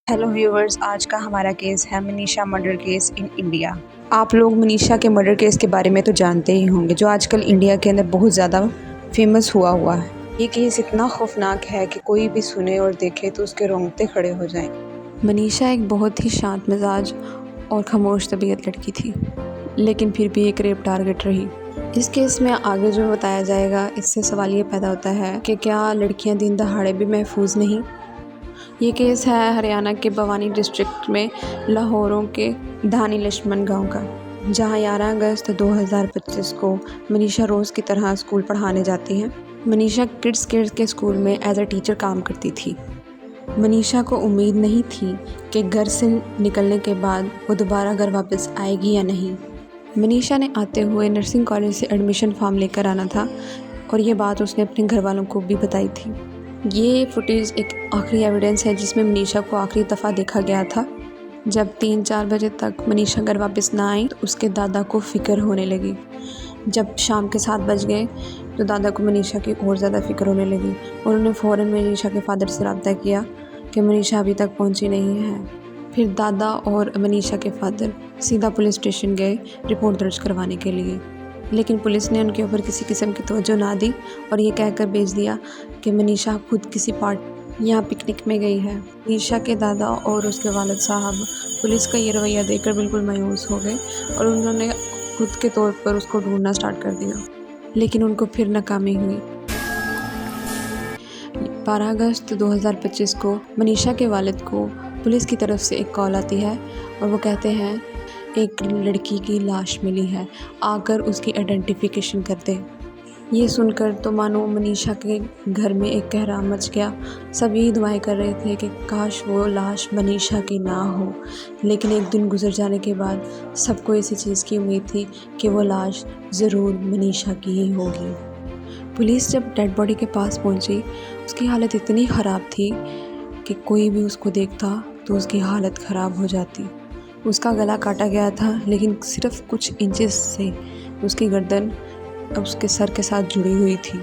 Hello viewers, आज का हमारा केस है Manisha murder case in India. आप लोग मनीषा के मर्डर केस के बारे में तो जानते ही होंगे, जो आजकल इंडिया के अंदर बहुत ज़्यादा फेमस हुआ है। ये केस इतना खौफनाक है कि कोई भी सुने और देखे तो उसके रोंगटे खड़े हो जाएं। मनीषा एक बहुत ही शांत मिजाज और खामोश तबीयत लड़की थी, लेकिन फिर भी एक रेप टारगेट रही। इस केस में आगे जो बताया जाएगा, इससे सवाल ये पैदा होता है कि क्या लड़कियां दिन दहाड़े भी महफूज नहीं। ये केस है हरियाणा के बवानी डिस्ट्रिक्ट में लाहौरों के धानी लक्ष्मण गांव का, जहां 11 अगस्त 2025 को मनीषा रोज़ की तरह स्कूल पढ़ाने जाती है। मनीषा किड्स केयर के स्कूल में एज अ टीचर काम करती थी। मनीषा को उम्मीद नहीं थी कि घर से निकलने के बाद वो दोबारा घर वापस आएगी या नहीं। मनीषा ने आते हुए नर्सिंग कॉलेज से एडमिशन फॉर्म लेकर आना था और ये बात उसने अपने घर वालों को भी बताई थी। ये फुटेज एक आखिरी एविडेंस है जिसमें मनीषा को आखिरी दफ़ा देखा गया था। जब 3-4 बजे तक मनीषा घर वापस ना आई तो उसके दादा को फ़िक्र होने लगी। जब शाम के 7 बज गए तो दादा को मनीषा की और ज़्यादा फ़िक्र होने लगी। उन्होंने फ़ौरन मनीषा के फादर से रब्ता किया कि मनीषा अभी तक पहुंची नहीं है। फिर दादा और मनीषा के फादर सीधा पुलिस स्टेशन गए रिपोर्ट दर्ज करवाने के लिए, लेकिन पुलिस ने उनके ऊपर किसी किस्म की तवज्जो ना दी और ये कहकर भेज दिया कि मनीषा खुद किसी पार्टी यहाँ पिकनिक में गई है। मनीषा के दादा और उसके वालिद साहब पुलिस का ये रवैया देखकर बिल्कुल मायूस हो गए और उन्होंने खुद के तौर पर उसको ढूंढना स्टार्ट कर दिया, लेकिन उनको फिर नाकामी हुई। 12 अगस्त 2025 को मनीषा के वालिद को पुलिस की तरफ से एक कॉल आती है और वो कहते हैं एक लड़की की लाश मिली है, आकर उसकी आइडेंटिफिकेशन कर दे। ये सुनकर तो मानो मनीषा के घर में एक कहराम मच गया। सभी दुआएं कर रहे थे कि काश वो लाश मनीषा की ना हो, लेकिन एक दिन गुजर जाने के बाद सबको इसी चीज़ की उम्मीद थी कि वो लाश ज़रूर मनीषा की ही होगी। पुलिस जब डेड बॉडी के पास पहुंची, उसकी हालत इतनी ख़राब थी कि कोई भी उसको देखता तो उसकी हालत ख़राब हो जाती। उसका गला काटा गया था, लेकिन सिर्फ कुछ इंचेस से उसकी गर्दन उसके सर के साथ जुड़ी हुई थी।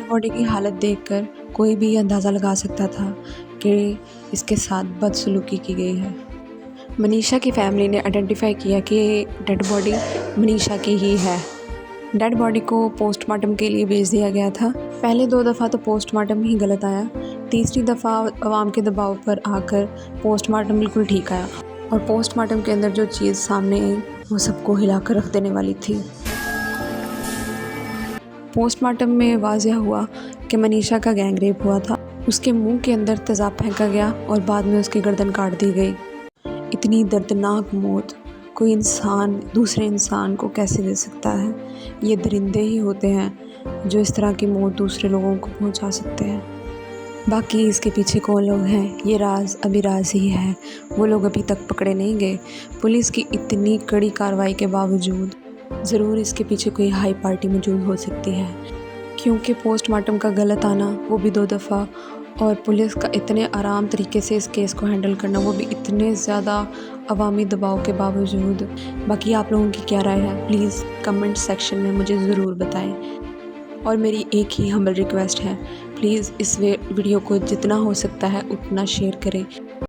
बॉडी की हालत देखकर कोई भी अंदाज़ा लगा सकता था कि इसके साथ बदसलूकी की गई है। मनीषा की फैमिली ने आइडेंटिफाई किया कि डेड बॉडी मनीषा की ही है। डेड बॉडी को पोस्टमार्टम के लिए भेज दिया गया था। पहले 2 दफ़ा तो पोस्टमार्टम ही गलत आया, तीसरी दफ़ा आवाम के दबाव पर आकर पोस्टमार्टम बिल्कुल ठीक आया और पोस्टमार्टम के अंदर जो चीज़ सामने आई वो सबको हिलाकर रख देने वाली थी। पोस्टमार्टम में वाज़ेह हुआ कि मनीषा का गैंग रेप हुआ था। उसके मुंह के अंदर तेज़ाब फेंका गया और बाद में उसकी गर्दन काट दी गई। इतनी दर्दनाक मौत कोई इंसान दूसरे इंसान को कैसे दे सकता है? ये दरिंदे ही होते हैं जो इस तरह की मौत दूसरे लोगों को पहुंचा सकते हैं। बाकी इसके पीछे कौन लोग हैं, ये राज अभी राज ही है। वो लोग अभी तक पकड़े नहीं गए। पुलिस की इतनी कड़ी कार्रवाई के बावजूद ज़रूर इसके पीछे कोई हाई पार्टी मौजूद हो सकती है, क्योंकि पोस्टमार्टम का गलत आना वो भी 2 दफ़ा और पुलिस का इतने आराम तरीके से इस केस को हैंडल करना वो भी इतने ज़्यादा अवामी दबाव के बावजूद। बाकी आप लोगों की क्या राय है, प्लीज़ कमेंट सेक्शन में मुझे ज़रूर बताएं। और मेरी एक ही हम्बल रिक्वेस्ट है, प्लीज़ इस वीडियो को जितना हो सकता है उतना शेयर करें।